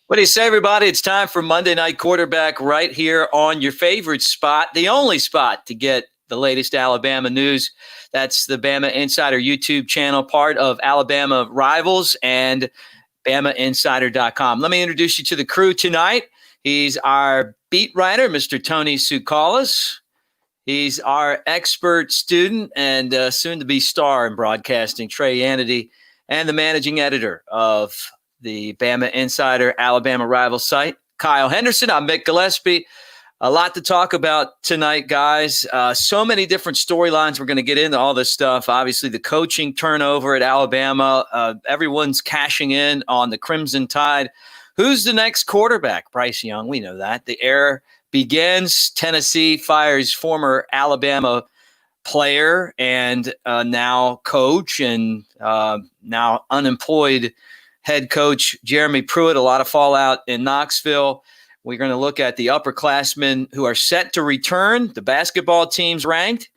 What do you say, everybody? It's time for Monday Night Quarterback right here on your favorite spot, the only spot to get the latest Alabama news. That's the Bama Insider YouTube channel, part of Alabama Rivals and BamaInsider.com. Let me introduce you to the crew tonight. He's our beat writer, Mr. Tony Tsoukalas. He's our expert student and soon-to-be star in broadcasting, Trey Yanity, and the managing editor of the Bama Insider Alabama Rival site, Kyle Henderson. I'm Mick Gillespie. A lot to talk about tonight, guys. So many different storylines. We're going to get into all this stuff. Obviously, the coaching turnover at Alabama. Everyone's cashing in on the Crimson Tide. Who's the next quarterback? Bryce Young. We know that. The era begins. Tennessee fires former Alabama player and now coach and now unemployed head coach Jeremy Pruitt. A lot of fallout in Knoxville. We're going to look at the upperclassmen who are set to return, the basketball teams ranked,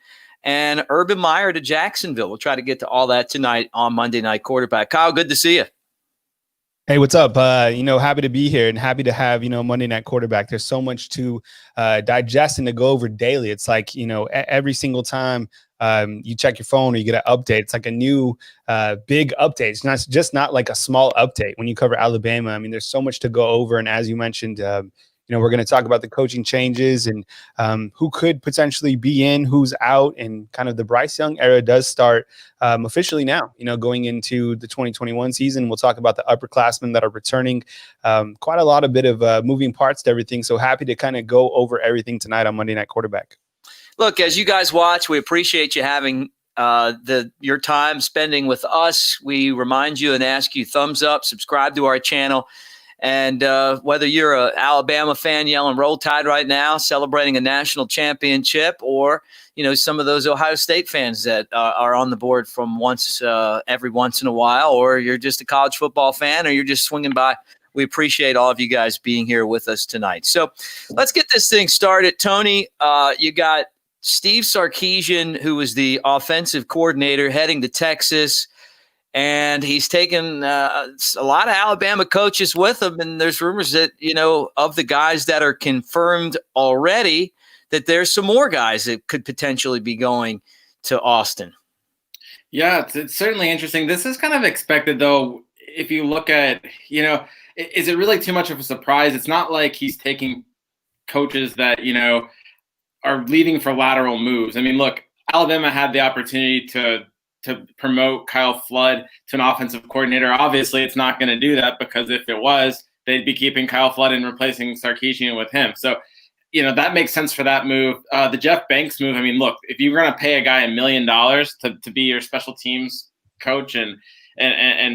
and Urban Meyer to Jacksonville. We'll try to get to all that tonight on Monday Night Quarterback. Kyle, good to see you. Hey, what's up? Happy to be here and happy to have, Monday Night Quarterback. There's so much to digest and to go over daily. It's like, every single time you check your phone or you get an update, it's like a new big update. It's not like a small update when you cover Alabama. I mean, there's so much to go over. And as you mentioned, we're going to talk about the coaching changes and who could potentially be in, who's out, and kind of the Bryce Young era does start officially now, going into the 2021 season. We'll talk about the upperclassmen that are returning. Quite a lot of bit of moving parts to everything. So happy to kind of go over everything tonight on Monday Night Quarterback. Look, as you guys watch, we appreciate you having your time spending with us. We remind you and ask you thumbs up, subscribe to our channel. And whether you're an Alabama fan yelling Roll Tide right now, celebrating a national championship, or, some of those Ohio State fans that are on the board from every once in a while, or you're just a college football fan, or you're just swinging by, we appreciate all of you guys being here with us tonight. So let's get this thing started. Tony, you got Steve Sarkisian, who was the offensive coordinator, heading to Texas. And he's taken a lot of Alabama coaches with him. And there's rumors that, of the guys that are confirmed already, that there's some more guys that could potentially be going to Austin. Yeah, it's certainly interesting. This is kind of expected, though, if you look at, is it really too much of a surprise? It's not like he's taking coaches that, are leaving for lateral moves. I mean, look, Alabama had the opportunity to promote Kyle Flood to an offensive coordinator. Obviously, it's not going to do that because if it was, they'd be keeping Kyle Flood and replacing Sarkisian with him. So, that makes sense for that move. The Jeff Banks move, I mean, look, if you're going to pay a guy $1 million to be your special teams coach and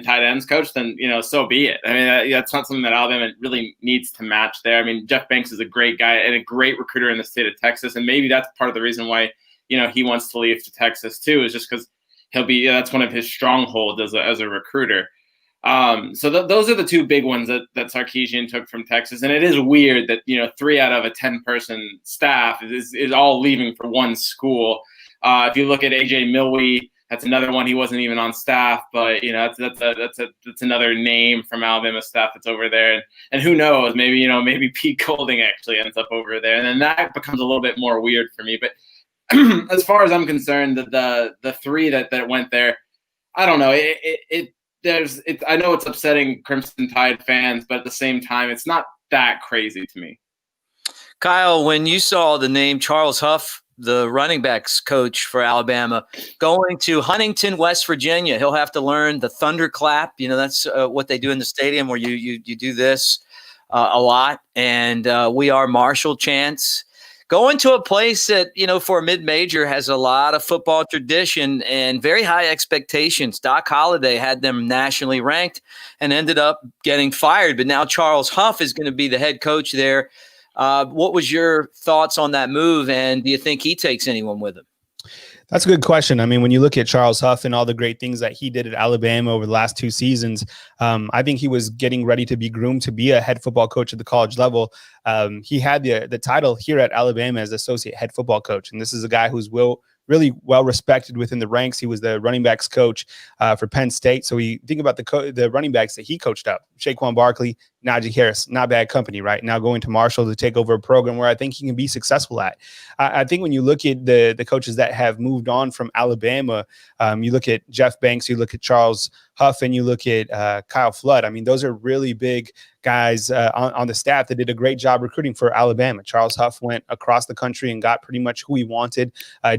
tight ends coach, then, so be it. I mean, that's not something that Alabama really needs to match there. I mean, Jeff Banks is a great guy and a great recruiter in the state of Texas. And maybe that's part of the reason why, he wants to leave to Texas too, is just because that's one of his strongholds as a recruiter. So those are the two big ones that Sarkisian took from Texas. And it is weird that, 3 out of a 10-person staff is all leaving for one school. If you look at AJ Milwee, that's another one. He wasn't even on staff, but that's another name from Alabama staff that's over there. And who knows, maybe Pete Golding actually ends up over there. And then that becomes a little bit more weird for me. But as far as I'm concerned, the 3 that went there, I don't know. I know it's upsetting Crimson Tide fans, but at the same time, it's not that crazy to me. Kyle, when you saw the name Charles Huff, the running backs coach for Alabama, going to Huntington, West Virginia, he'll have to learn the thunderclap. That's what they do in the stadium where you do this a lot. And we are Marshall chants. Going to a place that, for a mid-major has a lot of football tradition and very high expectations. Doc Holliday had them nationally ranked and ended up getting fired. But now Charles Huff is going to be the head coach there. What was your thoughts on that move, and do you think he takes anyone with him? That's a good question. I mean, when you look at Charles Huff and all the great things that he did at Alabama over the last 2 seasons, I think he was getting ready to be groomed to be a head football coach at the college level. He had the title here at Alabama as associate head football coach. And this is a guy who's really well respected within the ranks. He was the running backs coach for Penn State. So we think about the running backs that he coached up: Saquon Barkley, Najee Harris, not bad company, right? Now going to Marshall to take over a program where I think he can be successful at. I think when you look at the coaches that have moved on from Alabama, you look at Jeff Banks, you look at Charles Huff, and you look at Kyle Flood. I mean, those are really big guys on the staff that did a great job recruiting for Alabama. Charles Huff went across the country and got pretty much who he wanted,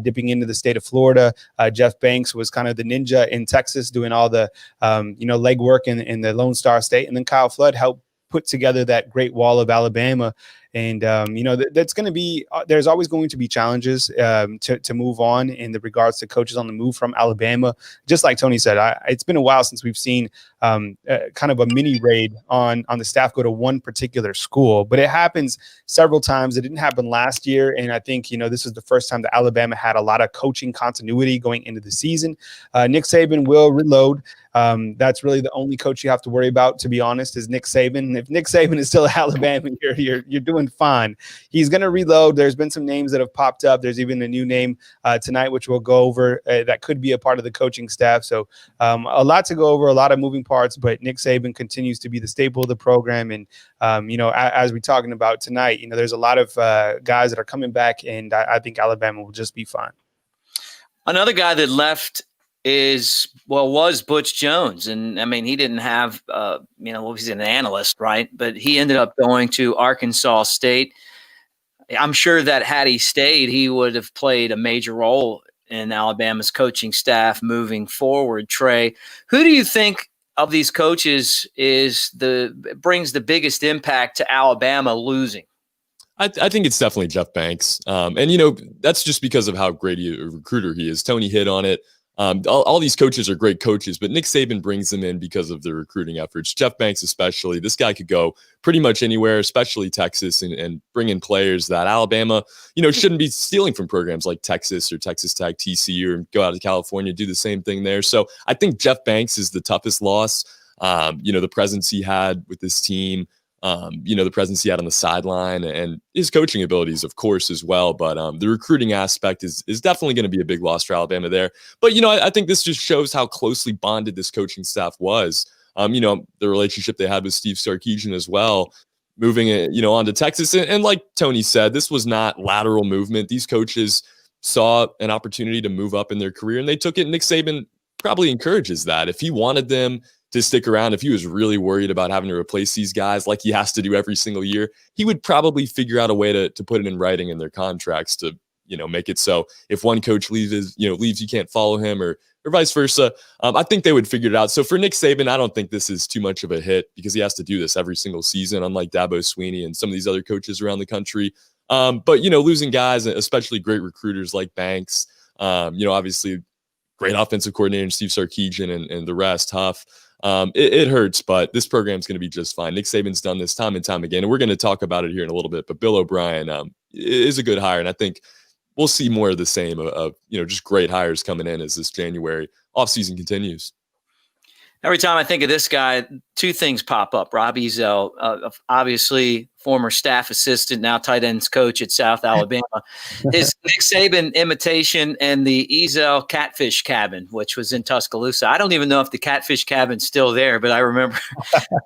dipping into the state of Florida. Jeff Banks was kind of the ninja in Texas, doing all the legwork in the Lone Star State, and then Kyle Flood helped put together that Great Wall of Alabama. And, that's going to be there's always going to be challenges to move on in the regards to coaches on the move from Alabama. Just like Tony said, it's been a while since we've seen kind of a mini raid on the staff go to one particular school. But it happens several times. It didn't happen last year. And I think, this is the first time that Alabama had a lot of coaching continuity going into the season. Nick Saban will reload. That's really the only coach you have to worry about, to be honest, is Nick Saban. And if Nick Saban is still at Alabama, you're doing fine. He's going to reload. There's been some names that have popped up. There's even a new name tonight, which we'll go over, that could be a part of the coaching staff. So a lot to go over, a lot of moving parts, but Nick Saban continues to be the staple of the program. And, as we're talking about tonight, there's a lot of guys that are coming back, and I think Alabama will just be fine. Another guy that left was Butch Jones. And I mean, he didn't have, he's an analyst, right? But he ended up going to Arkansas State. I'm sure that had he stayed, he would have played a major role in Alabama's coaching staff moving forward. Trey, who do you think of these coaches brings the biggest impact to Alabama losing? I think it's definitely Jeff Banks. And that's just because of how great a recruiter he is. Tony hit on it. All these coaches are great coaches, but Nick Saban brings them in because of their recruiting efforts. Jeff Banks especially, this guy could go pretty much anywhere, especially Texas, and bring in players that Alabama, shouldn't be stealing from programs like Texas or Texas Tech, TCU, or go out to California, do the same thing there. So I think Jeff Banks is the toughest loss. The presence he had with this team, the presence he had on the sideline, and his coaching abilities, of course, as well. But the recruiting aspect is definitely going to be a big loss for Alabama there. But, I think this just shows how closely bonded this coaching staff was. The relationship they had with Steve Sarkisian as well, moving it, on to Texas. And like Tony said, this was not lateral movement. These coaches saw an opportunity to move up in their career, and they took it. Nick Saban probably encourages that. If he wanted them to stick around, if he was really worried about having to replace these guys like he has to do every single year, he would probably figure out a way to put it in writing in their contracts to, make it so if one coach leaves, you can't follow him, or vice versa. I think they would figure it out. So for Nick Saban, I don't think this is too much of a hit because he has to do this every single season, unlike Dabo Swinney and some of these other coaches around the country. But, losing guys, especially great recruiters like Banks, obviously great offensive coordinator Steve Sarkisian and the rest, Huff. It hurts, but this program's going to be just fine. Nick Saban's done this time and time again, and we're going to talk about it here in a little bit. But Bill O'Brien is a good hire, and I think we'll see more of the same of just great hires coming in as this January offseason continues. Every time I think of this guy, two things pop up. Rob Ezell, obviously former staff assistant, now tight ends coach at South Alabama. His Nick Saban imitation and the Ezell Catfish Cabin, which was in Tuscaloosa. I don't even know if the Catfish Cabin's still there, but I remember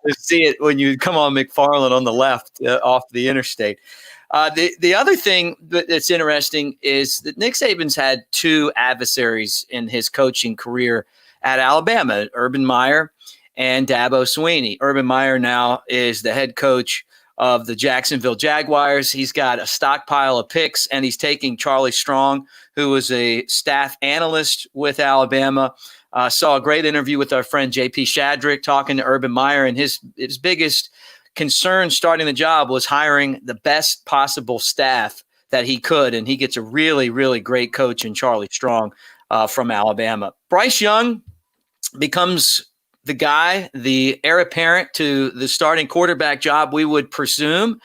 to see it when you come on McFarland on the left off the interstate. The other thing that's interesting is that Nick Saban's had two adversaries in his coaching career at Alabama, Urban Meyer and Dabo Swinney. Urban Meyer now is the head coach of the Jacksonville Jaguars. He's got a stockpile of picks, and he's taking Charlie Strong, who was a staff analyst with Alabama. Saw a great interview with our friend J.P. Shadrick talking to Urban Meyer, and his biggest concern starting the job was hiring the best possible staff that he could, and he gets a really, really great coach in Charlie Strong from Alabama. Bryce Young becomes the guy, the heir apparent to the starting quarterback job, we would presume.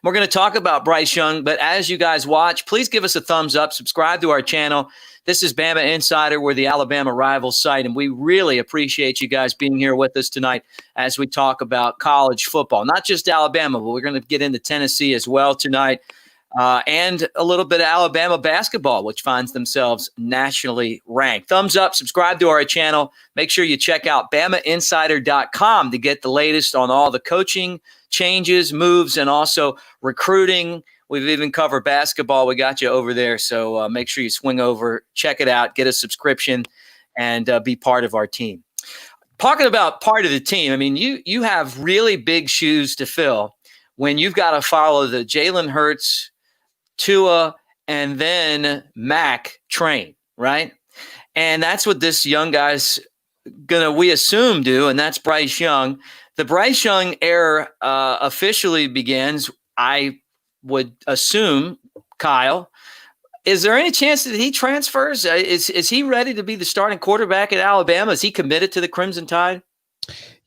We're going to talk about Bryce Young, but as you guys watch, please give us a thumbs up, subscribe to our channel. This is Bama Insider. We're the Alabama Rivals site, and we really appreciate you guys being here with us tonight as we talk about college football. Not just Alabama, but we're going to get into Tennessee as well tonight. and a little bit of Alabama basketball, which finds themselves nationally ranked. Thumbs up, subscribe to our channel. Make sure you check out BamaInsider.com to get the latest on all the coaching changes, moves, and also recruiting. We've even covered basketball. We got you over there. So make sure you swing over, check it out, get a subscription, and be part of our team. Talking about part of the team, I mean, you have really big shoes to fill when you've got to follow the Jalen Hurts, Tua, and then Mac train, right? And that's what this young guy's gonna, we assume, do, and that's Bryce Young. The Bryce Young era officially begins, I would assume, Kyle. Is there any chance that he transfers? Is he ready to be the starting quarterback at Alabama? Is he committed to the Crimson Tide?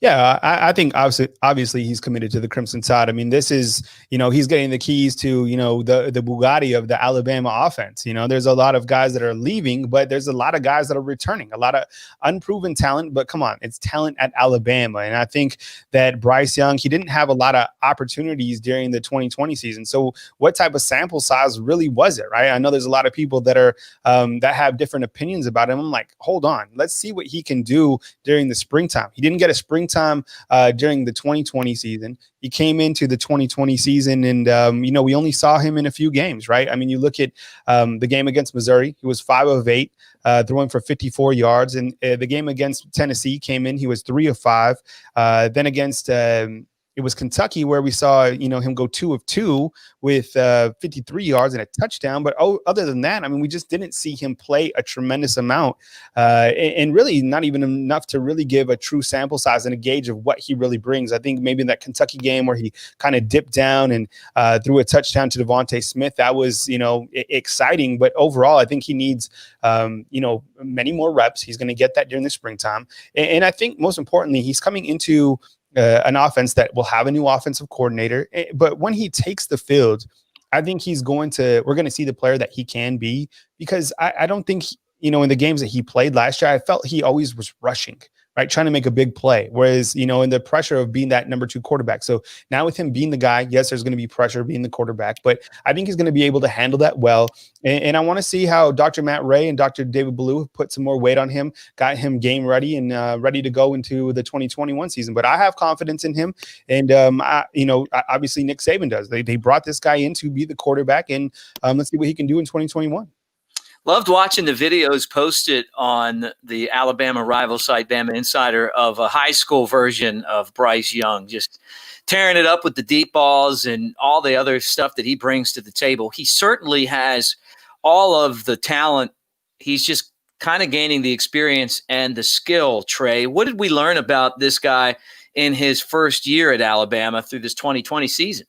Yeah, I think obviously he's committed to the Crimson Tide. I mean, this is, he's getting the keys to, the Bugatti of the Alabama offense. There's a lot of guys that are leaving, but there's a lot of guys that are returning, a lot of unproven talent. But come on, it's talent at Alabama. And I think that Bryce Young, he didn't have a lot of opportunities during the 2020 season. So what type of sample size really was it, right? I know there's a lot of people that are that have different opinions about him. I'm like, hold on, let's see what he can do during the springtime. He didn't get a springtime during the 2020 season. He came into the 2020 season and, we only saw him in a few games, right? I mean, you look at the game against Missouri, he was 5 of 8, throwing for 54 yards. And the game against Tennessee came in, he was 3 of 5. Then against it was Kentucky where we saw, him go 2 of 2 with 53 yards and a touchdown. But other than that, I mean, we just didn't see him play a tremendous amount and really not even enough to really give a true sample size and a gauge of what he really brings. I think maybe in that Kentucky game where he kind of dipped down and threw a touchdown to Devontae Smith, that was, exciting. But overall, I think he needs, many more reps. He's going to get that during the springtime. And I think most importantly, he's coming into an offense that will have a new offensive coordinator. But when he takes the field, I think we're going to see the player that he can be, because I don't think, in the games that he played last year, I felt he always was rushing, right? Trying to make a big play. Whereas, in the pressure of being that number 2 quarterback. So now with him being the guy, yes, there's going to be pressure being the quarterback, but I think he's going to be able to handle that well. And I want to see how Dr. Matt Ray and Dr. David Ballou have put some more weight on him, got him game ready and ready to go into the 2021 season. But I have confidence in him. And, obviously Nick Saban does. They brought this guy in to be the quarterback, and let's see what he can do in 2021. Loved watching the videos posted on the Alabama rival site, BamaInsider, of a high school version of Bryce Young, just tearing it up with the deep balls and all the other stuff that he brings to the table. He certainly has all of the talent. He's just kind of gaining the experience and the skill, Trey. What did we learn about this guy in his first year at Alabama through this 2020 season?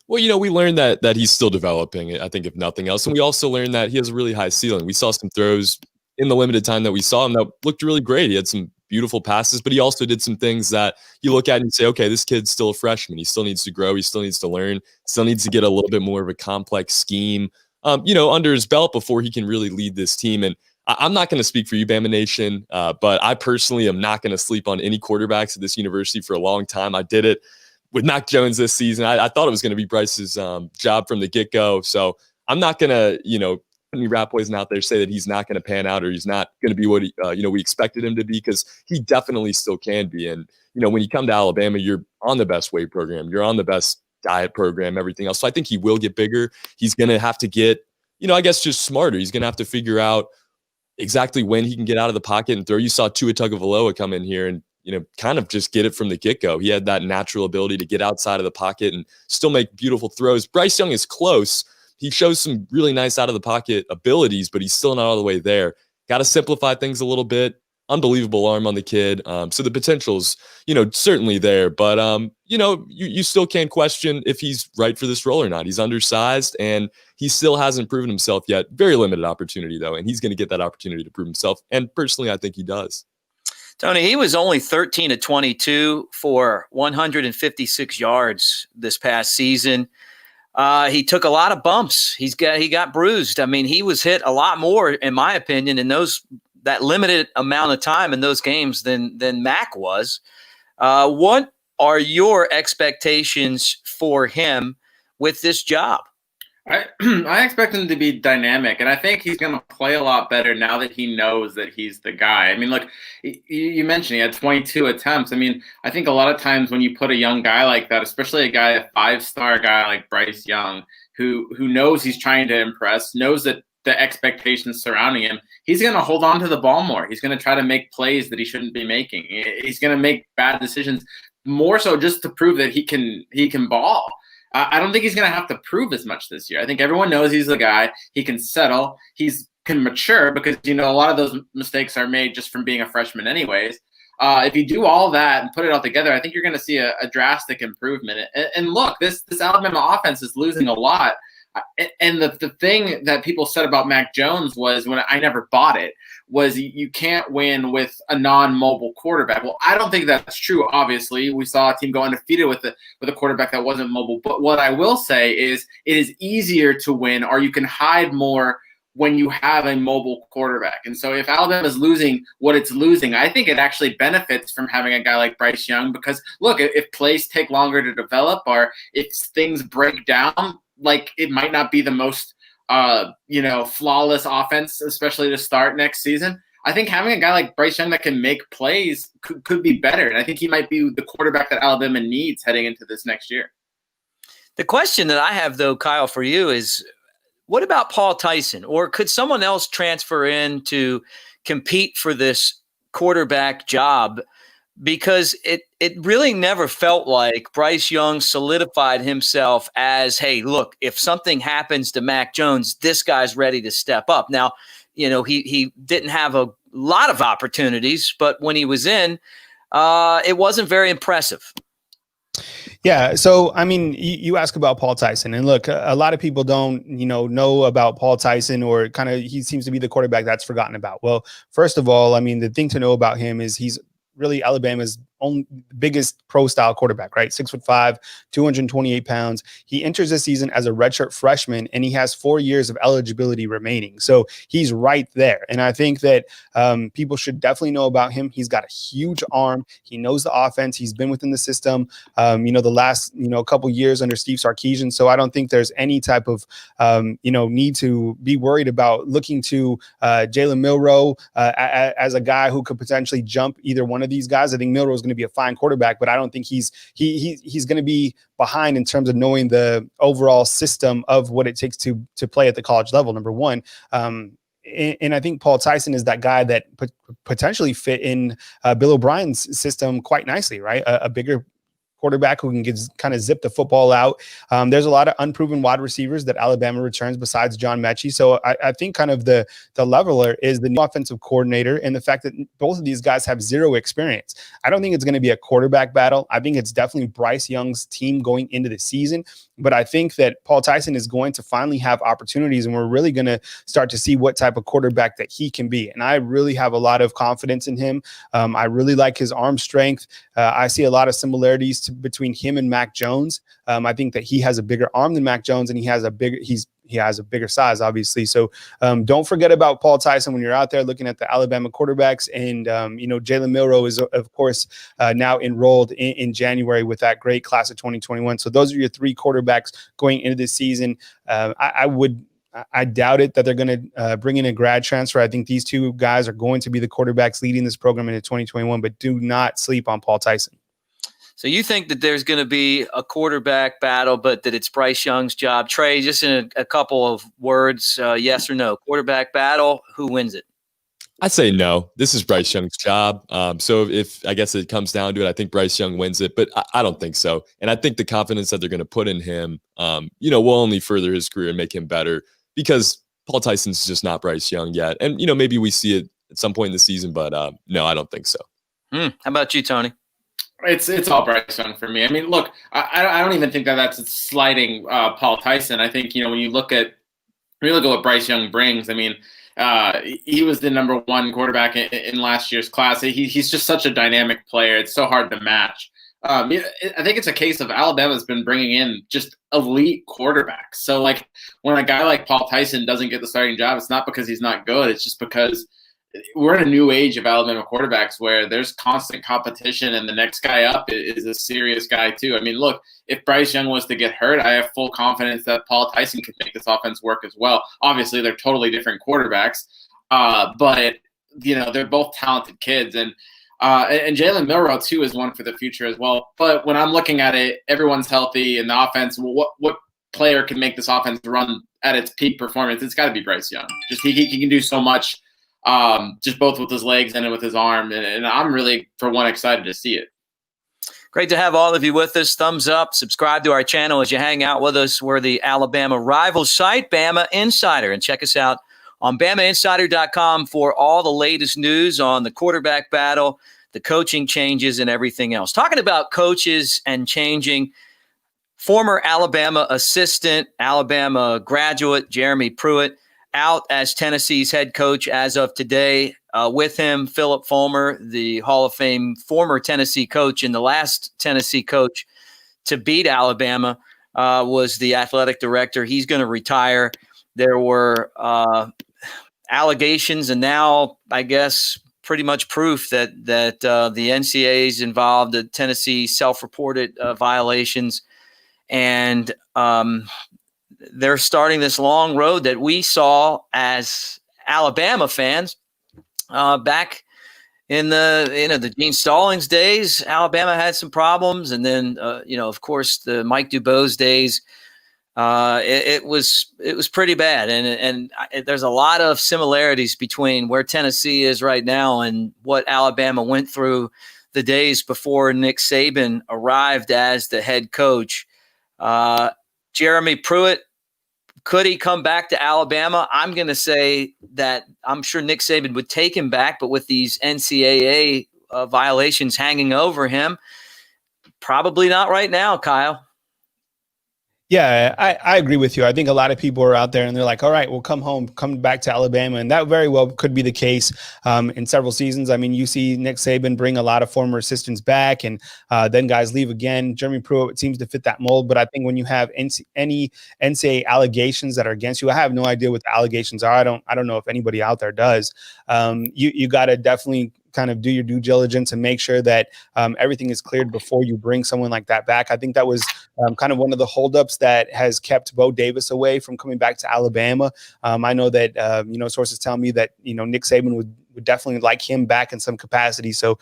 Well, we learned that he's still developing, I think, if nothing else. And we also learned that he has a really high ceiling. We saw some throws in the limited time that we saw him that looked really great. He had some beautiful passes, but he also did some things that you look at and say, okay, this kid's still a freshman. He still needs to grow. He still needs to learn. Still needs to get a little bit more of a complex scheme, under his belt before he can really lead this team. And I'm not going to speak for you, Bama Nation, but I personally am not going to sleep on any quarterbacks at this university for a long time. I did it with Mac Jones this season. I thought it was going to be Bryce's job from the get-go. So I'm not going to, any rat poison out there say that he's not going to pan out or he's not going to be what we expected him to be, because he definitely still can be. And, when you come to Alabama, you're on the best weight program. You're on the best diet program, everything else. So I think he will get bigger. He's going to have to get, I guess, just smarter. He's going to have to figure out exactly when he can get out of the pocket and throw. You saw Tua Tagovailoa come in here and, kind of just get it from the get-go. He had that natural ability to get outside of the pocket and still make beautiful throws. Bryce Young is close. He shows some really nice out-of-the-pocket abilities, but he's still not all the way there. Got to simplify things a little bit. Unbelievable arm on the kid. So the potential's, certainly there. But, you still can't question if he's right for this role or not. He's undersized, and he still hasn't proven himself yet. Very limited opportunity, though, and he's going to get that opportunity to prove himself. And personally, I think he does. Tony, he was only 13 of 22 for 156 yards this past season. He took a lot of bumps. He got bruised. I mean, he was hit a lot more, in my opinion, in that limited amount of time in those games than Mac was. What are your expectations for him with this job? I expect him to be dynamic, and I think he's going to play a lot better now that he knows that he's the guy. I mean, look, you mentioned he had 22 attempts. I mean, I think a lot of times when you put a young guy like that, especially a 5-star guy like Bryce Young, who knows he's trying to impress, knows that the expectations surrounding him, he's going to hold on to the ball more. He's going to try to make plays that he shouldn't be making. He's going to make bad decisions more so just to prove that he can ball. I don't think he's going to have to prove as much this year. I think everyone knows he's the guy. He can settle. Can mature because, a lot of those mistakes are made just from being a freshman anyways. If you do all that and put it all together, I think you're going to see a drastic improvement. And look, this Alabama offense is losing a lot. And the thing that people said about Mac Jones was, when I never bought it, was you can't win with a non-mobile quarterback. Well, I don't think that's true. Obviously, we saw a team go undefeated with a quarterback that wasn't mobile. But what I will say is it is easier to win, or you can hide more when you have a mobile quarterback. And so if Alabama is losing what it's losing, I think it actually benefits from having a guy like Bryce Young, because look, if plays take longer to develop, or if things break down, like it might not be the most flawless offense, especially to start next season. I think having a guy like Bryce Young that can make plays could be better. And I think he might be the quarterback that Alabama needs heading into this next year. The question that I have, though, Kyle, for you is, what about Paul Tyson? Or could someone else transfer in to compete for this quarterback job? Because it really never felt like Bryce Young solidified himself as, hey, look, if something happens to Mac Jones, this guy's ready to step up. Now, he didn't have a lot of opportunities, but when he was in, it wasn't very impressive. Yeah. So, I mean, you ask about Paul Tyson, and look, a lot of people don't, know about Paul Tyson, or kind of, he seems to be the quarterback that's forgotten about. Well, first of all, I mean, the thing to know about him is he's really Alabama's biggest pro style quarterback, right? 6'5", 228 pounds. He enters this season as a redshirt freshman, and he has 4 years of eligibility remaining. So he's right there. And I think that people should definitely know about him. He's got a huge arm. He knows the offense. He's been within the system, the last, couple years under Steve Sarkisian. So I don't think there's any type of, need to be worried about looking to Jalen Milroe as a guy who could potentially jump either one of these guys. I think Milroe is going to be a fine quarterback, but I don't think he's going to be behind in terms of knowing the overall system of what it takes to play at the college level, number one. And I think Paul Tyson is that guy that potentially fit in Bill O'Brien's system quite nicely, right? A bigger quarterback who can kind of zip the football out. There's a lot of unproven wide receivers that Alabama returns besides John Mechie. So I think kind of the leveler is the new offensive coordinator, and the fact that both of these guys have zero experience. I don't think it's going to be a quarterback battle. I think it's definitely Bryce Young's team going into the season. But I think that Paul Tyson is going to finally have opportunities, and we're really going to start to see what type of quarterback that he can be. And I really have a lot of confidence in him. I really like his arm strength. I see a lot of similarities between him and Mac Jones. I think that he has a bigger arm than Mac Jones, and he has a bigger size, obviously. So don't forget about Paul Tyson when you're out there looking at the Alabama quarterbacks. And, Jalen Milroe is, of course, now enrolled in January with that great class of 2021. So those are your three quarterbacks going into this season. I doubt it that they're going to bring in a grad transfer. I think these two guys are going to be the quarterbacks leading this program into 2021, but do not sleep on Paul Tyson. So you think that there's going to be a quarterback battle, but that it's Bryce Young's job? Trey, just in a couple of words, yes or no? Quarterback battle, who wins it? I'd say no. This is Bryce Young's job. So if I guess it comes down to it, I think Bryce Young wins it, but I don't think so. And I think the confidence that they're going to put in him, will only further his career and make him better, because Paul Tyson's just not Bryce Young yet. And, maybe we see it at some point in the season, but no, I don't think so. How about you, Tony? It's all Bryce Young for me. I mean, look, I don't even think that's slighting Paul Tyson. I think, when you look at what Bryce Young brings, I mean, he was the number one quarterback in last year's class. He's just such a dynamic player. It's so hard to match. I think it's a case of Alabama's been bringing in just elite quarterbacks. So, like, when a guy like Paul Tyson doesn't get the starting job, it's not because he's not good. It's just because we're in a new age of Alabama quarterbacks where there's constant competition, and the next guy up is a serious guy too. I mean, look, if Bryce Young was to get hurt, I have full confidence that Paul Tyson could make this offense work as well. Obviously, they're totally different quarterbacks, but they're both talented kids, and Jalen Milroe too is one for the future as well. But when I'm looking at it, everyone's healthy in the offense. What player can make this offense run at its peak performance? It's got to be Bryce Young. Just he can do so much. Just both with his legs and with his arm. And I'm really, for one, excited to see it. Great to have all of you with us. Thumbs up, subscribe to our channel as you hang out with us. We're the Alabama rival site, Bama Insider. And check us out on BamaInsider.com for all the latest news on the quarterback battle, the coaching changes, and everything else. Talking about coaches and changing, former Alabama assistant, Alabama graduate, Jeremy Pruitt, out as Tennessee's head coach as of today. With him, Philip Fulmer, the Hall of Fame former Tennessee coach, and the last Tennessee coach to beat Alabama was the athletic director. He's going to retire. There were allegations, and now I guess pretty much proof that the NCAA is involved, the Tennessee self-reported violations, and they're starting this long road that we saw as Alabama fans back in the Gene Stallings days. Alabama had some problems, and then of course the Mike Dubose days. It was pretty bad, and there's a lot of similarities between where Tennessee is right now and what Alabama went through the days before Nick Saban arrived as the head coach. Jeremy Pruitt, could he come back to Alabama? I'm going to say that I'm sure Nick Saban would take him back, but with these NCAA violations hanging over him, probably not right now, Kyle. Yeah, I agree with you. I think a lot of people are out there and they're like, all right, we'll come back to Alabama. And that very well could be the case in several seasons. I mean, you see Nick Saban bring a lot of former assistants back, and then guys leave again. Jeremy Pruitt seems to fit that mold. But I think when you have any NCAA allegations that are against you, I have no idea what the allegations are. I don't know if anybody out there does. You got to definitely kind of do your due diligence and make sure that everything is cleared before you bring someone like that back. I think that was kind of one of the holdups that has kept Bo Davis away from coming back to Alabama. I know that, sources tell me that, Nick Saban would definitely like him back in some capacity. So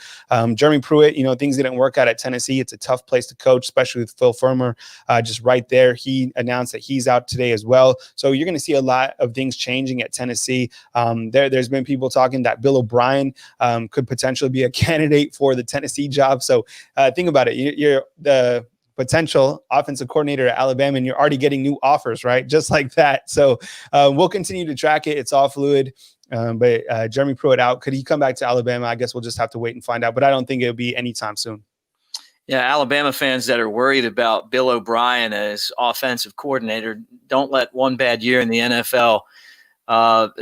Jeremy Pruitt, things didn't work out at Tennessee. It's a tough place to coach, especially with Phil Fulmer just right there. He announced that he's out today as well. So you're going to see a lot of things changing at Tennessee. There's been people talking that Bill O'Brien could potentially be a candidate for the Tennessee job. So think about it. You're the potential offensive coordinator at Alabama, and you're already getting new offers, right? Just like that. So we'll continue to track it. It's all fluid. But Jeremy Pruitt out. Could he come back to Alabama? I guess we'll just have to wait and find out. But I don't think it'll be anytime soon. Yeah, Alabama fans that are worried about Bill O'Brien as offensive coordinator, don't let one bad year in the NFL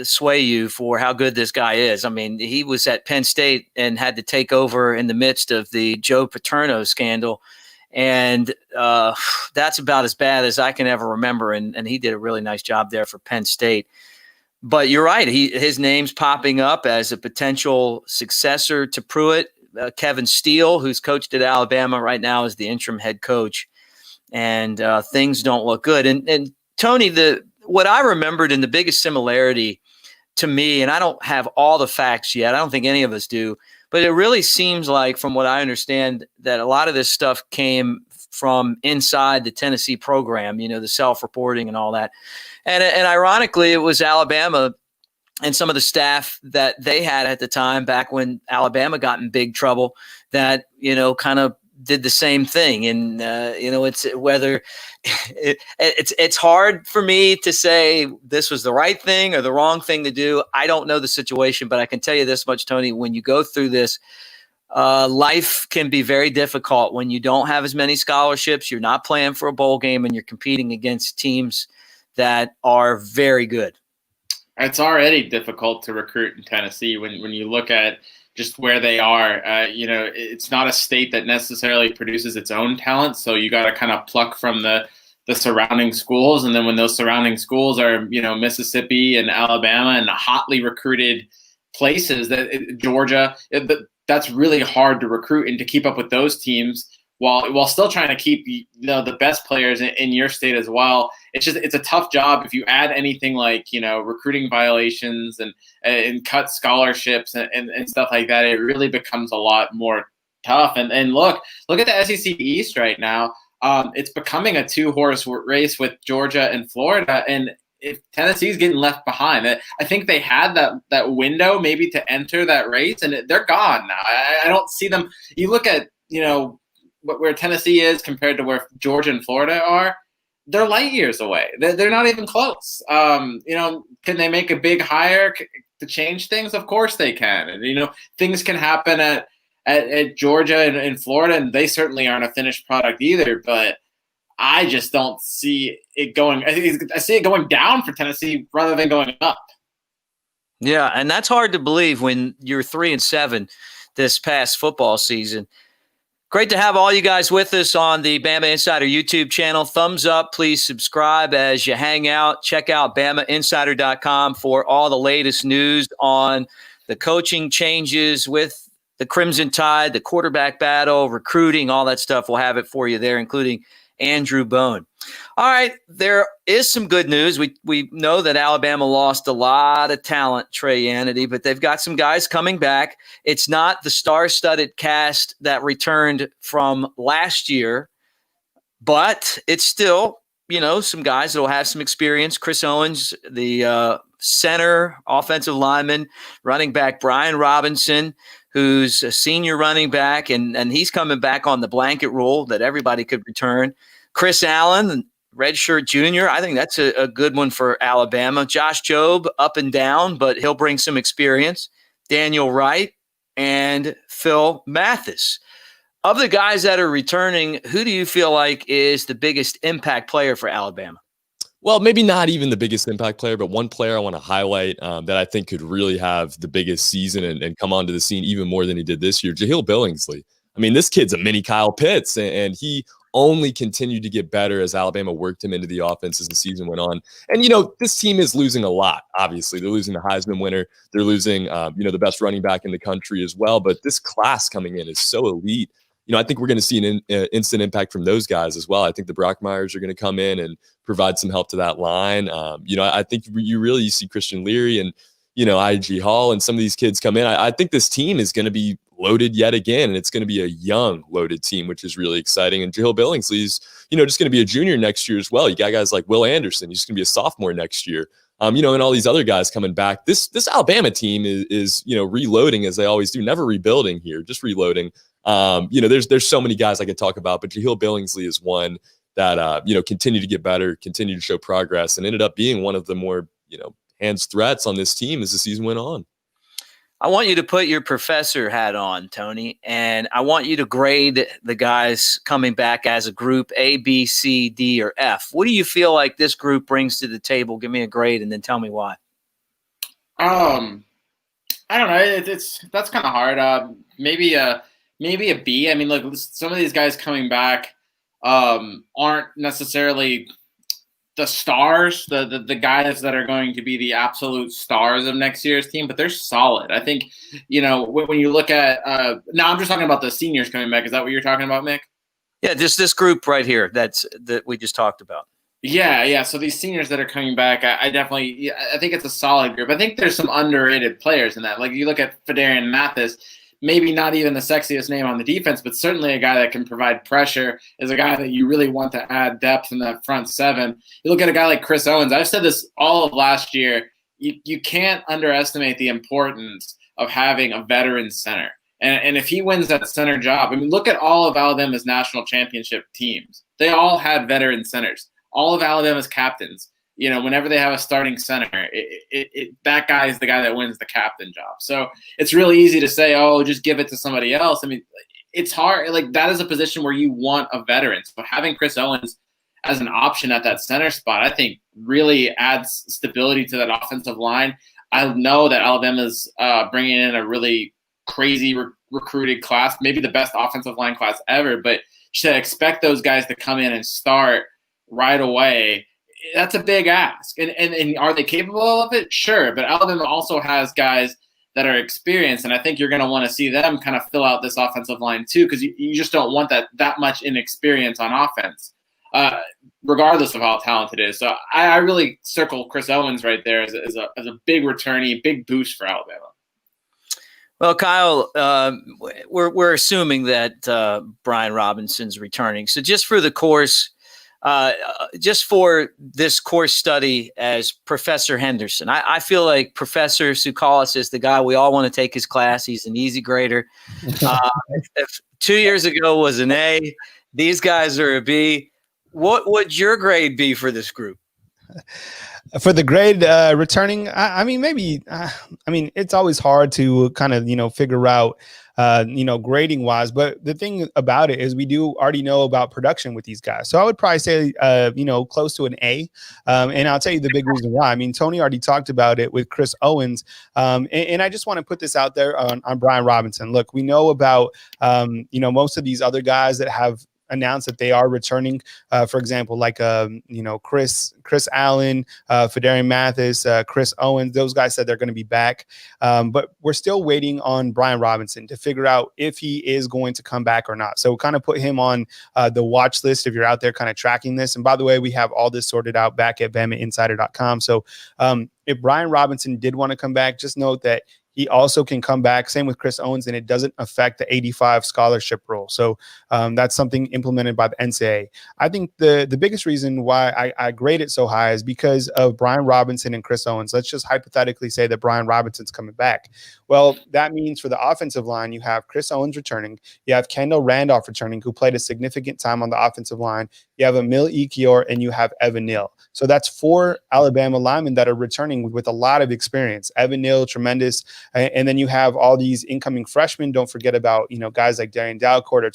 sway you for how good this guy is. I mean, he was at Penn State and had to take over in the midst of the Joe Paterno scandal. And that's about as bad as I can ever remember. And he did a really nice job there for Penn State. But you're right. His name's popping up as a potential successor to Pruitt. Kevin Steele, who's coached at Alabama right now, is the interim head coach. And things don't look good. And Tony, what I remembered and the biggest similarity to me, and I don't have all the facts yet, I don't think any of us do, but it really seems like, from what I understand, that a lot of this stuff came from inside the Tennessee program, the self-reporting and all that. And ironically, it was Alabama and some of the staff that they had at the time, back when Alabama got in big trouble, that, kind of did the same thing. And, it's hard for me to say this was the right thing or the wrong thing to do. I don't know the situation, but I can tell you this much, Tony, when you go through this, life can be very difficult when you don't have as many scholarships, you're not playing for a bowl game, and you're competing against teams that are very good. It's already difficult to recruit in Tennessee when you look at just where they are. It's not a state that necessarily produces its own talent, so you got to kind of pluck from the surrounding schools. And then when those surrounding schools are, Mississippi and Alabama and hotly recruited places that Georgia, that's really hard to recruit and to keep up with those teams while still trying to keep the best players in your state as well. It's a tough job if you add anything like recruiting violations and cut scholarships and stuff like that. It really becomes a lot more tough. And look at the SEC East right now. It's becoming a 2-horse race with Georgia and Florida, and if Tennessee's getting left behind, I think they had that window maybe to enter that race, and they're gone now. I don't see them. You look at where Tennessee is compared to where Georgia and Florida are. They're light years away. They're not even close. Can they make a big hire to change things? Of course they can. And things can happen at Georgia and Florida, and they certainly aren't a finished product either. But I just don't see it going. I see it going down for Tennessee rather than going up. Yeah, and that's hard to believe when you're 3-7 this past football season. Great to have all you guys with us on the Bama Insider YouTube channel. Thumbs up. Please subscribe as you hang out. Check out BamaInsider.com for all the latest news on the coaching changes with the Crimson Tide, the quarterback battle, recruiting, all that stuff. We'll have it for you there, including Andrew Bone. All right, there is some good news. We know that Alabama lost a lot of talent, Trey Yannity, but they've got some guys coming back. It's not the star-studded cast that returned from last year, but it's still, some guys that will have some experience. Chris Owens, the center, offensive lineman, running back Brian Robinson, who's a senior running back, and he's coming back on the blanket rule that everybody could return. Chris Allen, redshirt junior, I think that's a good one for Alabama. Josh Jobe, up and down, but he'll bring some experience. Daniel Wright and Phil Mathis. Of the guys that are returning, who do you feel like is the biggest impact player for Alabama? Well, maybe not even the biggest impact player, but one player I want to highlight that I think could really have the biggest season and come onto the scene even more than he did this year, Jahleel Billingsley. I mean, this kid's a mini Kyle Pitts, and he only continued to get better as Alabama worked him into the offense as the season went on. And, this team is losing a lot, obviously. They're losing the Heisman winner. They're losing, the best running back in the country as well. But this class coming in is so elite. I think we're going to see an instant impact from those guys as well. I think the Brockmeyers are going to come in and provide some help to that line. I think you see Christian Leary and, IG Hall and some of these kids come in. I think this team is going to be loaded yet again, and it's going to be a young, loaded team, which is really exciting. And Jahleel Billingsley's, just going to be a junior next year as well. You got guys like Will Anderson. He's going to be a sophomore next year. And all these other guys coming back. This Alabama team is reloading as they always do, never rebuilding here, just reloading. There's so many guys I could talk about, but Jahleel Billingsley is one that, continued to get better, continued to show progress, and ended up being one of the more, hands threats on this team as the season went on. I want you to put your professor hat on, Tony, and I want you to grade the guys coming back as a group, A, B, C, D, or F. What do you feel like this group brings to the table? Give me a grade and then tell me why. I don't know. That's kind of hard. Maybe a B. I mean, look, some of these guys coming back aren't necessarily the stars, the guys that are going to be the absolute stars of next year's team, but they're solid. I think, when you look at now, I'm just talking about the seniors coming back. Is that what you're talking about, Mick? Yeah, just this group right here that we just talked about. Yeah. So these seniors that are coming back, I think it's a solid group. I think there's some underrated players in that. Like you look at Phidarian Mathis, maybe not even the sexiest name on the defense, but certainly a guy that can provide pressure, is a guy that you really want to add depth in that front seven. You look at a guy like Chris Owens. I've said this all of last year. You can't underestimate the importance of having a veteran center. And if he wins that center job, I mean, look at all of Alabama's national championship teams. They all had veteran centers. All of Alabama's captains, whenever they have a starting center, that guy is the guy that wins the captain job. So it's really easy to say, oh, just give it to somebody else. I mean, it's hard. Like, that is a position where you want a veteran. So having Chris Owens as an option at that center spot, I think really adds stability to that offensive line. I know that Alabama's bringing in a really crazy recruited class, maybe the best offensive line class ever, but to expect those guys to come in and start right away, that's a big ask. And are they capable of it? Sure. But Alabama also has guys that are experienced. And I think you're going to want to see them kind of fill out this offensive line too, because you just don't want that much inexperience on offense, regardless of how talented it is. So I really circle Chris Owens right there as a big returnee, big boost for Alabama. Well, Kyle, we're assuming that Brian Robinson's returning. So just for the course, just for this course study as Professor Henderson, I feel like Professor Tsoukalas is the guy we all want to take his class. He's an easy grader. If 2 years ago was an A, these guys are a B. What would your grade be for this group? For the grade returning, I mean, maybe, I mean, it's always hard to kind of, figure out, grading wise. But the thing about it is we do already know about production with these guys. So I would probably say, close to an A. And I'll tell you the big reason why. I mean, Tony already talked about it with Chris Owens. And I just want to put this out there on Brian Robinson. Look, we know about, most of these other guys that have announced that they are returning, for example, like Chris Allen, Fedarian Mathis, Chris Owens. Those guys said they're going to be back, but we're still waiting on Brian Robinson to figure out if he is going to come back or not. So kind of put him on the watch list if you're out there kind of tracking this. And by the way, we have all this sorted out back at BamaInsider.com. So if Brian Robinson did want to come back, just note that he also can come back. Same with Chris Owens, and it doesn't affect the 85 scholarship rule. So that's something implemented by the NCAA. I think the biggest reason why I grade it so high is because of Brian Robinson and Chris Owens. Let's just hypothetically say that Brian Robinson's coming back. Well, that means for the offensive line, you have Chris Owens returning. You have Kendall Randolph returning, who played a significant time on the offensive line. You have Emil Ekiyor, and you have Evan Neal. So that's 4 Alabama linemen that are returning with a lot of experience. Evan Neal, tremendous. And then you have all these incoming freshmen. Don't forget about, guys like Darian Dalcourt or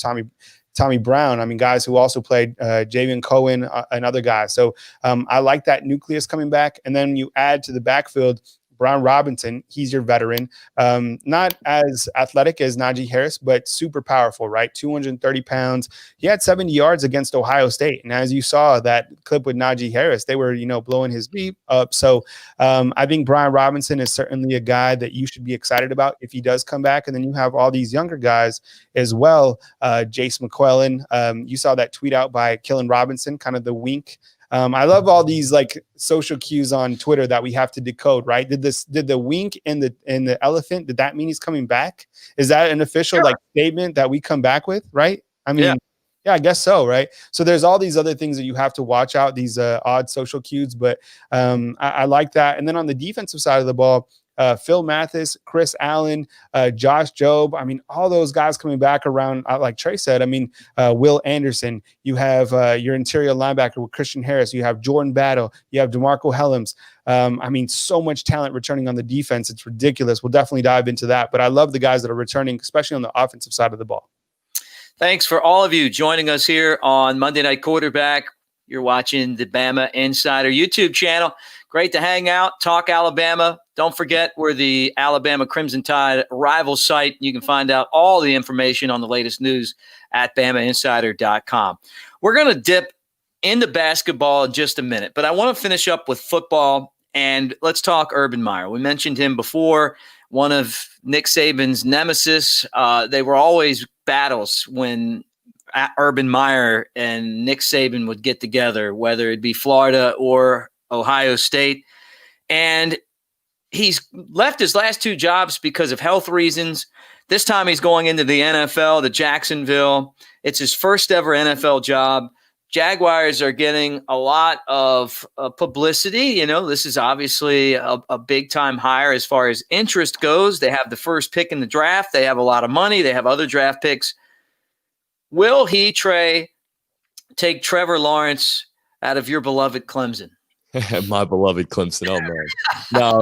Tommy Brown. I mean, guys who also played, Javian Cohen and other guys. So I like that nucleus coming back. And then you add to the backfield Brian Robinson. He's your veteran, not as athletic as Najee Harris, but super powerful, right? 230 pounds. He had 70 yards against Ohio State. And as you saw that clip with Najee Harris, they were, blowing his beat up. So I think Brian Robinson is certainly a guy that you should be excited about if he does come back. And then you have all these younger guys as well. Jace McClellan. You saw that tweet out by Killen Robinson, kind of the wink. I love all these like social cues on Twitter that we have to decode, right? Did the wink and the elephant, did that mean he's coming back? Is that an official statement that we come back with, right? I mean, yeah, I guess so, right? So there's all these other things that you have to watch out, these odd social cues, but I like that. And then on the defensive side of the ball, Phil Mathis, Chris Allen, Josh Jobe. I mean, all those guys coming back around, like Trey said. I mean, Will Anderson. You have your interior linebacker with Christian Harris. You have Jordan Battle. You have DeMarco Helms. I mean, so much talent returning on the defense. It's ridiculous. We'll definitely dive into that. But I love the guys that are returning, especially on the offensive side of the ball. Thanks for all of you joining us here on Monday Night Quarterback. You're watching the Bama Insider YouTube channel. Great to hang out, talk Alabama. Don't forget, we're the Alabama Crimson Tide rival site. You can find out all the information on the latest news at BamaInsider.com. We're going to dip into basketball in just a minute, but I want to finish up with football, and let's talk Urban Meyer. We mentioned him before, one of Nick Saban's nemesis. They were always battles when Urban Meyer and Nick Saban would get together, whether it be Florida or Ohio State. And he's left his last 2 jobs because of health reasons. This time he's going into the NFL, to Jacksonville. It's his first ever NFL job. Jaguars are getting a lot of publicity. This is obviously a big-time hire as far as interest goes. They have the first pick in the draft. They have a lot of money. They have other draft picks. Will he, Trey, take Trevor Lawrence out of your beloved Clemson? My beloved Clemson. Oh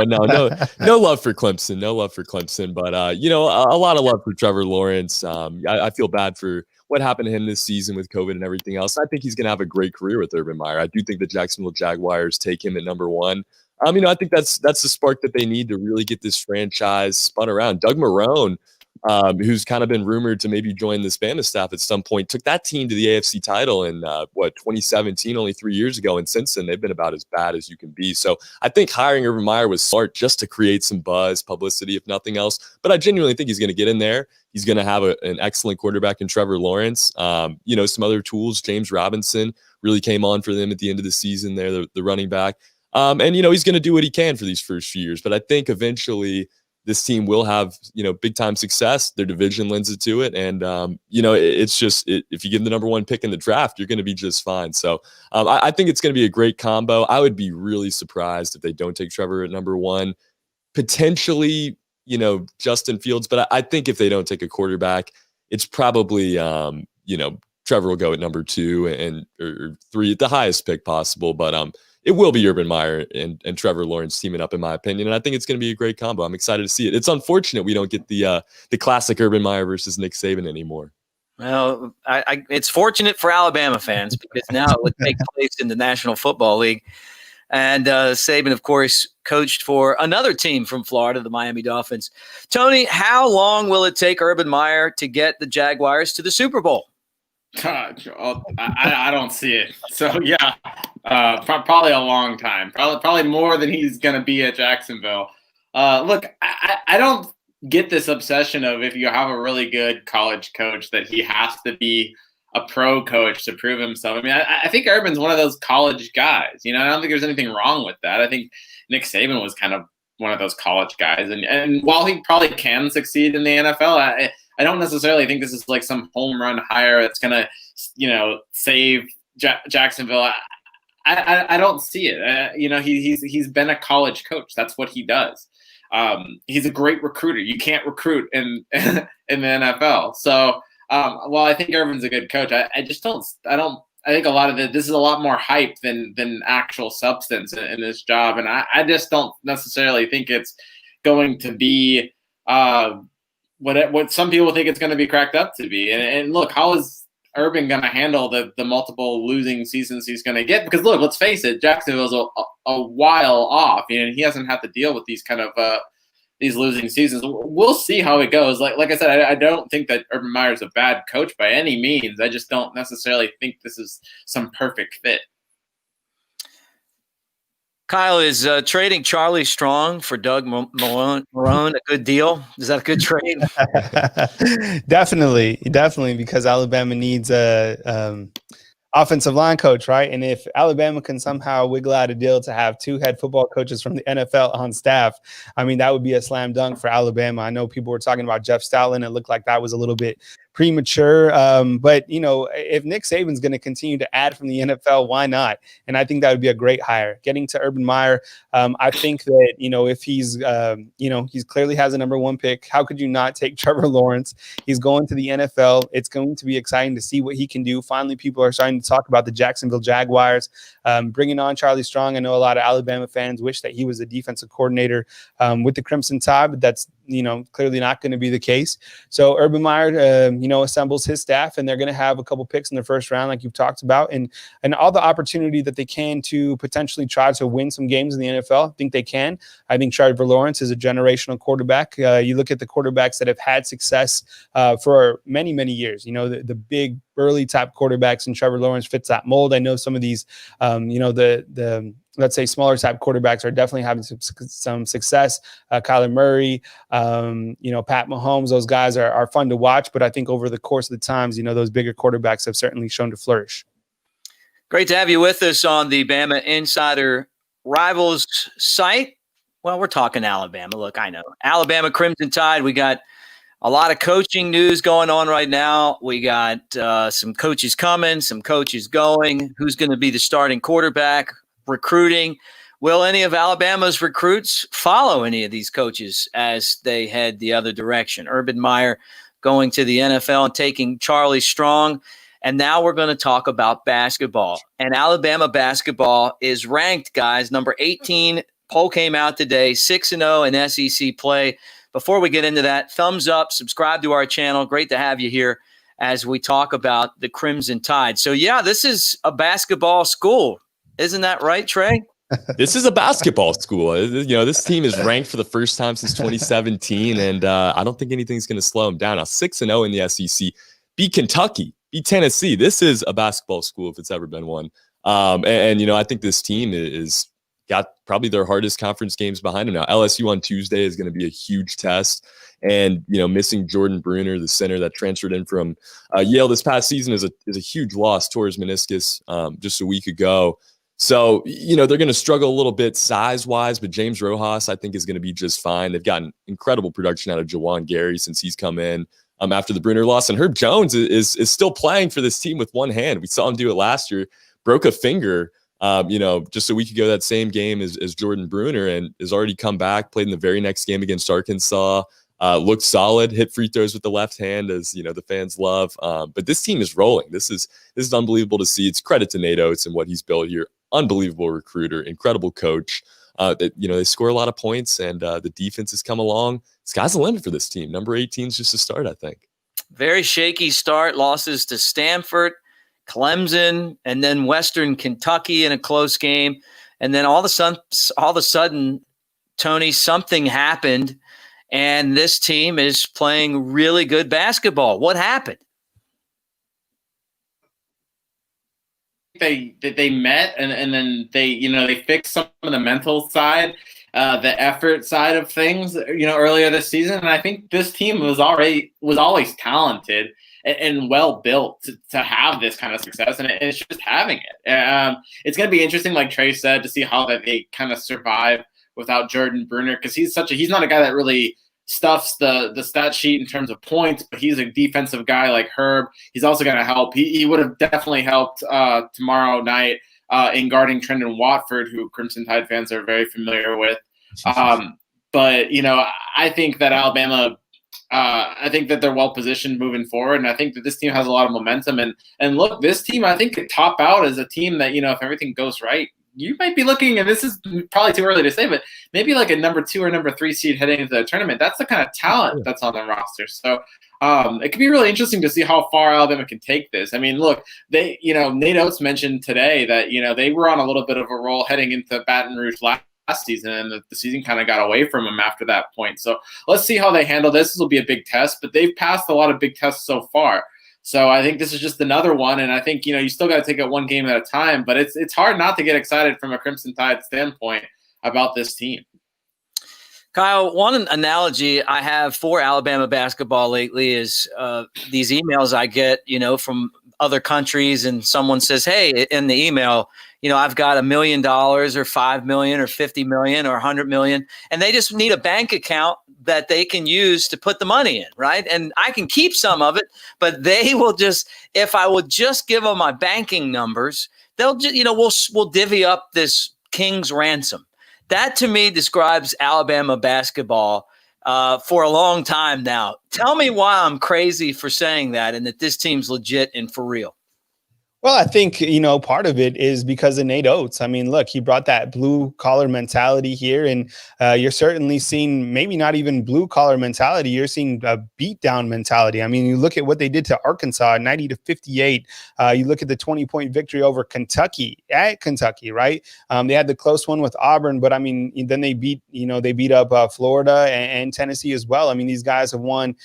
man, no love for Clemson. No love for Clemson. But a lot of love for Trevor Lawrence. I feel bad for what happened to him this season with COVID and everything else. I think he's going to have a great career with Urban Meyer. I do think the Jacksonville Jaguars take him at number 1. I think that's the spark that they need to really get this franchise spun around. Doug Marrone who's kind of been rumored to maybe join this Bama staff at some point, took that team to the AFC title in 2017, only 3 years ago. And since then, they've been about as bad as you can be. So I think hiring Urban Meyer was smart just to create some buzz, publicity, if nothing else. But I genuinely think he's going to get in there. He's going to have an excellent quarterback in Trevor Lawrence. Some other tools. James Robinson really came on for them at the end of the season there, the running back. He's going to do what he can for these first few years. But I think eventually this team will have, big time success. Their division lends it to it. And, it's just, if you give them the number one pick in the draft, you're going to be just fine. So I think it's going to be a great combo. I would be really surprised if they don't take Trevor at number one, potentially, Justin Fields. But I think if they don't take a quarterback, it's probably, Trevor will go at number two or three, the highest pick possible. But it will be Urban Meyer and Trevor Lawrence teaming up, in my opinion. And I think it's going to be a great combo. I'm excited to see it. It's unfortunate we don't get the classic Urban Meyer versus Nick Saban anymore. Well, it's fortunate for Alabama fans because now it would take place in the National Football League. And Saban, of course, coached for another team from Florida, the Miami Dolphins. Tony, how long will it take Urban Meyer to get the Jaguars to the Super Bowl? I don't see it. So, yeah, probably a long time. Probably more than he's going to be at Jacksonville. Look, I don't get this obsession of if you have a really good college coach that he has to be a pro coach to prove himself. I mean, I think Urban's one of those college guys. I don't think there's anything wrong with that. I think Nick Saban was kind of one of those college guys. And while he probably can succeed in the NFL, I don't necessarily think this is like some home run hire that's going to, save Jacksonville. I don't see it. He's been a college coach. That's what he does. He's a great recruiter. You can't recruit in the NFL. So while I think Urban's a good coach, I think a lot of this is a lot more hype than actual substance in this job. And I just don't necessarily think it's going to be what some people think it's going to be cracked up to be. And look, how is Urban going to handle the multiple losing seasons he's going to get? Because look, let's face it, Jacksonville's a while off. He hasn't had to deal with these kind of these losing seasons. We'll see how it goes. Like I said, I don't think that Urban Meyer's a bad coach by any means. I just don't necessarily think this is some perfect fit. Kyle, is trading Charlie Strong for Doug Marone a good deal? Is that a good trade? Definitely, because Alabama needs a offensive line coach, right? And if Alabama can somehow wiggle out a deal to have two head football coaches from the NFL on staff, I mean, that would be a slam dunk for Alabama. I know people were talking about Jeff Stoutland. It looked like that was a little bit premature. But, if Nick Saban's going to continue to add from the NFL, why not? And I think that would be a great hire. Getting to Urban Meyer, I think that, if he's, he's clearly has a number one pick. How could you not take Trevor Lawrence? He's going to the NFL. It's going to be exciting to see what he can do. Finally, people are starting to talk about the Jacksonville Jaguars, bringing on Charlie Strong. I know a lot of Alabama fans wish that he was a defensive coordinator with the Crimson Tide, but that's, clearly not going to be the case. So Urban Meyer, assembles his staff, and they're going to have a couple picks in the first round, like you've talked about, and all the opportunity that they can to potentially try to win some games in the NFL. I think they can. I think Trevor Lawrence is a generational quarterback. You look at the quarterbacks that have had success for many, many years. The big burly type quarterbacks, and Trevor Lawrence fits that mold. I know some of these, the let's say smaller type quarterbacks are definitely having some success. Kyler Murray, Pat Mahomes, those guys are fun to watch. But I think over the course of the times, those bigger quarterbacks have certainly shown to flourish. Great to have you with us on the Bama Insider Rivals site. Well, we're talking Alabama. Look, I know. Alabama Crimson Tide, we got a lot of coaching news going on right now. We got some coaches coming, some coaches going. Who's going to be the starting quarterback? Recruiting. Will any of Alabama's recruits follow any of these coaches as they head the other direction? Urban Meyer going to the NFL and taking Charlie Strong. And now we're going to talk about basketball. And Alabama basketball is ranked, guys, number 18. Poll came out today, 6-0 in SEC play. Before we get into that, thumbs up, subscribe to our channel. Great to have you here as we talk about the Crimson Tide. So, yeah, this is a basketball school. Isn't that right, Trey? This is a basketball school. This team is ranked for the first time since 2017, and I don't think anything's going to slow them down. Now 6-0 in the SEC, beat Kentucky, beat Tennessee. This is a basketball school if it's ever been one. I think this team is got probably their hardest conference games behind them now. LSU on Tuesday is going to be a huge test, and missing Jordan Bruner, the center that transferred in from Yale this past season, is a huge loss. Tore his meniscus just a week ago. So, they're going to struggle a little bit size-wise, but James Rojas, I think, is going to be just fine. They've gotten incredible production out of Jawan Gary since he's come in after the Bruner loss. And Herb Jones is still playing for this team with one hand. We saw him do it last year, broke a finger, just a week ago, that same game as Jordan Bruner, and has already come back, played in the very next game against Arkansas, looked solid, hit free throws with the left hand, as the fans love. But this team is rolling. This is unbelievable to see. It's credit to Nate Oates and what he's built here. Unbelievable recruiter, incredible coach. They score a lot of points, and the defense has come along. Sky's the limit for this team. Number 18 is just a start, I think. Very shaky start. Losses to Stanford, Clemson, and then Western Kentucky in a close game. And then all of a sudden, Tony, something happened, and this team is playing really good basketball. What happened? They met and then they fixed some of the mental side, the effort side of things, earlier this season. And I think this team was always talented and well built to have this kind of success, and it's just having it. It's going to be interesting, like Trey said, to see how that they kind of survive without Jordan Bruner, because he's not a guy that really stuffs the stat sheet in terms of points, but he's a defensive guy like Herb. He's also going to help. He would have definitely helped tomorrow night in guarding Trendon Watford, who Crimson Tide fans are very familiar with. But I think that Alabama, I think that they're well positioned moving forward, and I think that this team has a lot of momentum. And look, this team I think could top out as a team that if everything goes right, you might be looking, and this is probably too early to say, but maybe like a number 2 or number 3 seed heading into the tournament. That's the kind of talent that's on the roster. So it could be really interesting to see how far Alabama can take this. I mean, look, Nate Oates mentioned today that, they were on a little bit of a roll heading into Baton Rouge last season, and the season kind of got away from them after that point. So let's see how they handle this. This will be a big test, but they've passed a lot of big tests so far. So I think this is just another one, and I think you still got to take it one game at a time. But it's hard not to get excited from a Crimson Tide standpoint about this team. Kyle, one analogy I have for Alabama basketball lately is these emails I get, from other countries, and someone says, "Hey," in the email, I've got $1 million or $5 million or $50 million or $100 million, and they just need a bank account that they can use to put the money in, right? And I can keep some of it, but they will if I would just give them my banking numbers, they'll just, we'll divvy up this king's ransom. That to me describes Alabama basketball for a long time now. Tell me why I'm crazy for saying that, and that this team's legit and for real. Well, I think, part of it is because of Nate Oates. I mean, look, he brought that blue collar mentality here, and you're certainly seeing maybe not even blue collar mentality. You're seeing a beat down mentality. I mean, you look at what they did to Arkansas, 90-58. You look at the 20-point victory over Kentucky at Kentucky, right? They had the close one with Auburn, but I mean, then they beat up Florida and Tennessee as well. I mean, these guys have won,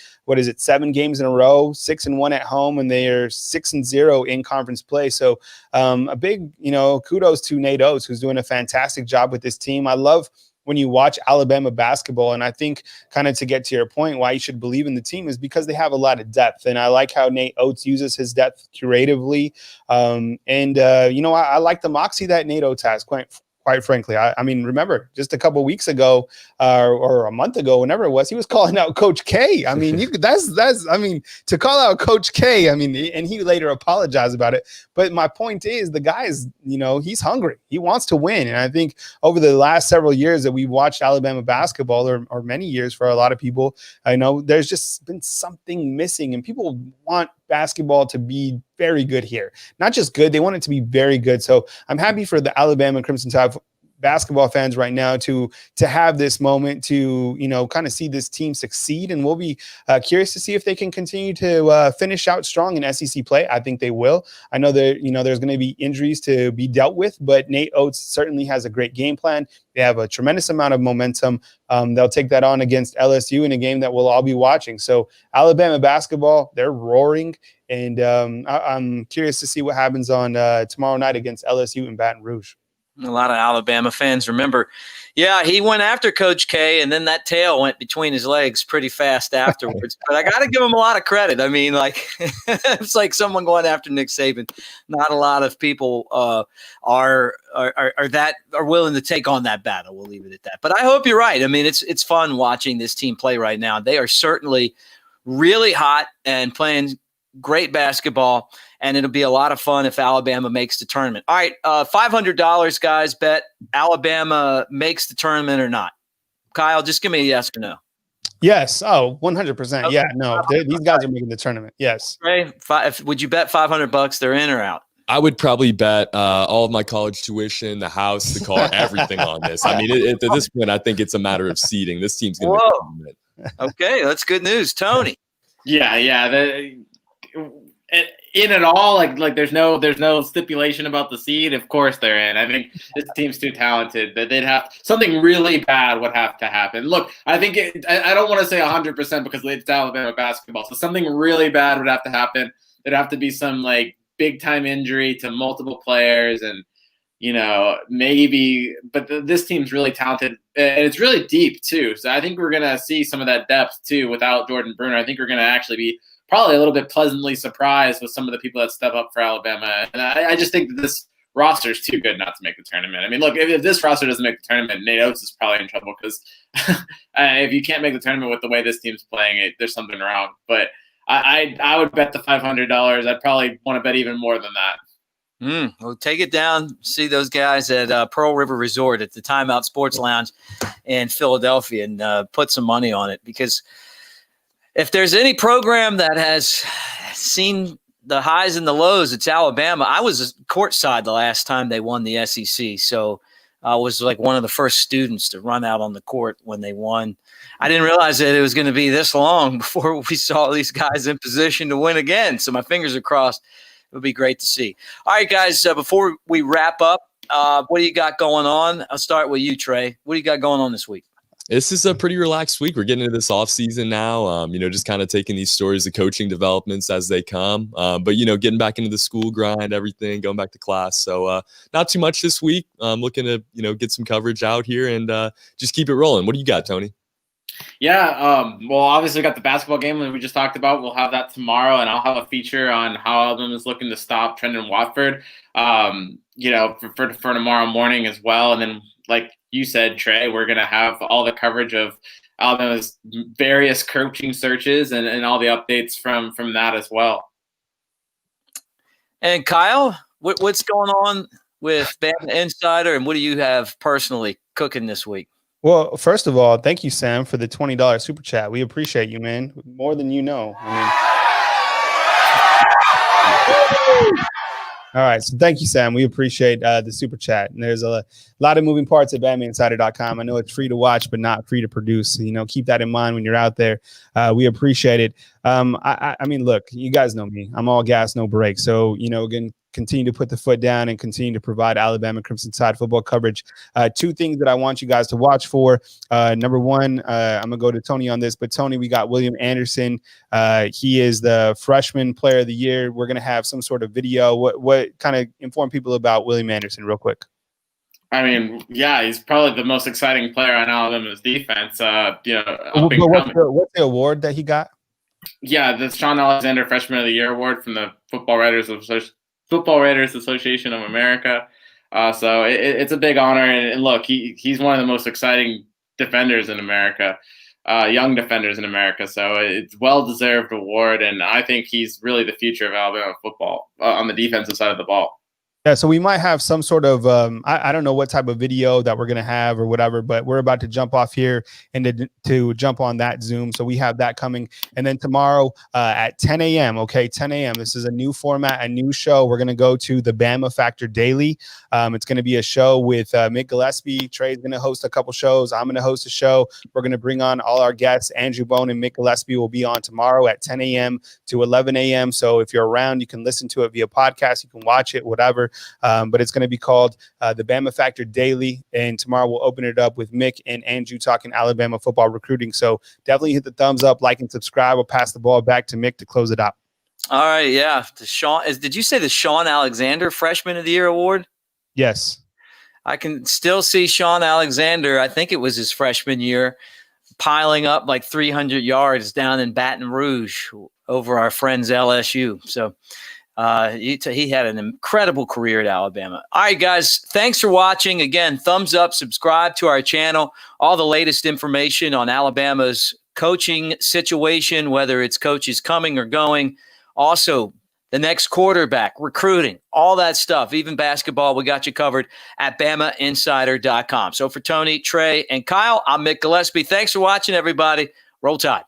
7 games in a row, 6-1 at home, and they are 6-0 in conference play. So a big, kudos to Nate Oates, who's doing a fantastic job with this team. I love when you watch Alabama basketball, and I think kind of to get to your point, why you should believe in the team is because they have a lot of depth. And I like how Nate Oates uses his depth curatively. I like the moxie that Nate Oates has, quite frankly. I mean, remember just a couple of weeks ago or a month ago, whenever it was, he was calling out Coach K. I mean, to call out Coach K, and he later apologized about it. But my point is, the guy is, he's hungry. He wants to win. And I think over the last several years that we've watched Alabama basketball, or many years for a lot of people, I know there's just been something missing, and people want basketball to be very good here. Not just good, they want it to be very good. So I'm happy for the Alabama Crimson Tide basketball fans right now to have this moment to, kind of see this team succeed. And we'll be curious to see if they can continue to finish out strong in SEC play. I think they will. I know that, there's going to be injuries to be dealt with, but Nate Oates certainly has a great game plan. They have a tremendous amount of momentum. They'll take that on against LSU in a game that we'll all be watching. So Alabama basketball, they're roaring. And I'm curious to see what happens on tomorrow night against LSU in Baton Rouge. A lot of Alabama fans remember, he went after Coach K, and then that tail went between his legs pretty fast afterwards. But I got to give him a lot of credit. I mean, it's like someone going after Nick Saban. Not a lot of people are willing to take on that battle. We'll leave it at that. But I hope you're right. I mean, it's fun watching this team play right now. They are certainly really hot and playing great basketball, and it'll be a lot of fun if Alabama makes the tournament. All right, $500, guys, bet Alabama makes the tournament or not. Kyle, just give me a yes or no. Yes. Oh, 100%. Okay. Yeah, no, these guys are making the tournament. Yes. Ray, would you bet $500 they're in or out? I would probably bet all of my college tuition, the house, the car, everything on this. I mean, at this point, I think it's a matter of seeding. This team's going to win. Okay, that's good news. Tony. Yeah. In it all, like there's no stipulation about the seed. Of course they're in. I think this team's too talented that they'd have something really bad would have to happen. Look, I think I don't want to say 100% because it's Alabama basketball. So something really bad would have to happen. There'd have to be some big time injury to multiple players, and maybe. But this team's really talented, and it's really deep too. So I think we're gonna see some of that depth too without Jordan Bruner. I think we're gonna actually be probably a little bit pleasantly surprised with some of the people that step up for Alabama. And I just think that this roster is too good not to make the tournament. I mean, look, if this roster doesn't make the tournament, Nate Oates is probably in trouble because if you can't make the tournament with the way this team's playing, there's something wrong. But I would bet the $500. I'd probably want to bet even more than that. Well, take it down. See those guys at Pearl River Resort at the Timeout Sports Lounge in Philadelphia and put some money on it, because if there's any program that has seen the highs and the lows, it's Alabama. I was courtside the last time they won the SEC, so I was one of the first students to run out on the court when they won. I didn't realize that it was going to be this long before we saw these guys in position to win again, so my fingers are crossed. It would be great to see. All right, guys, before we wrap up, what do you got going on? I'll start with you, Trey. What do you got going on this week? This is a pretty relaxed week. We're getting into this off season now. Just kind of taking these stories, the coaching developments as they come. But getting back into the school grind, everything, going back to class. So not too much this week. I'm looking to get some coverage out here and just keep it rolling. What do you got, Tony? Yeah. Well, obviously we got the basketball game that we just talked about. We'll have that tomorrow, and I'll have a feature on how Alabama is looking to stop Trendon Watford. For tomorrow morning as well, and then like you said, Trey, we're going to have all the coverage of Alabama's various coaching searches and all the updates from that as well. And Kyle, what's going on with BamaInsider, and what do you have personally cooking this week? Well, first of all, thank you, Sam, for the $20 super chat. We appreciate you, man. More than you know. All right. So thank you, Sam. We appreciate the super chat. And there's a lot of moving parts at BamaInsider.com. I know it's free to watch, but not free to produce. So, keep that in mind when you're out there. We appreciate it. I mean, look, you guys know me. I'm all gas, no brakes. So, again, continue to put the foot down and continue to provide Alabama Crimson Tide football coverage. Two things that I want you guys to watch for. Number one, I'm going to go to Tony on this, but Tony, we got William Anderson. He is the freshman player of the year. We're going to have some sort of video. What kind of inform people about William Anderson real quick? I mean, yeah, he's probably the most exciting player on Alabama's defense. What's the award that he got? Yeah, the Sean Alexander Freshman of the Year award from the Football Writers Association of America. So it's a big honor. And look, he's one of the most exciting defenders in America, young defenders in America. So it's well-deserved award. And I think he's really the future of Alabama football on the defensive side of the ball. Yeah, so we might have some sort of I don't know what type of video that we're gonna have or whatever, but we're about to jump off here and to jump on that Zoom. So we have that coming, and then tomorrow at 10 a.m. Okay, 10 a.m. This is a new format, a new show. We're gonna go to the Bama Factor Daily. It's gonna be a show with Mick Gillespie. Trey's gonna host a couple shows. I'm gonna host a show. We're gonna bring on all our guests. Andrew Bone and Mick Gillespie will be on tomorrow at 10 a.m. to 11 a.m. So if you're around, you can listen to it via podcast. You can watch it, whatever. But it's going to be called the Bama Factor Daily. And tomorrow we'll open it up with Mick and Andrew talking Alabama football recruiting. So definitely hit the thumbs up, like, and subscribe. We'll pass the ball back to Mick to close it out. All right. Yeah. Did you say the Sean Alexander Freshman of the Year award? Yes. I can still see Sean Alexander. I think it was his freshman year, piling up like 300 yards down in Baton Rouge over our friends LSU. So he had an incredible career at Alabama. All right, guys, thanks for watching. Again, thumbs up, subscribe to our channel. All the latest information on Alabama's coaching situation, whether it's coaches coming or going. Also, the next quarterback, recruiting, all that stuff, even basketball, we got you covered at BamaInsider.com. So for Tony, Trey, and Kyle, I'm Mick Gillespie. Thanks for watching, everybody. Roll Tide.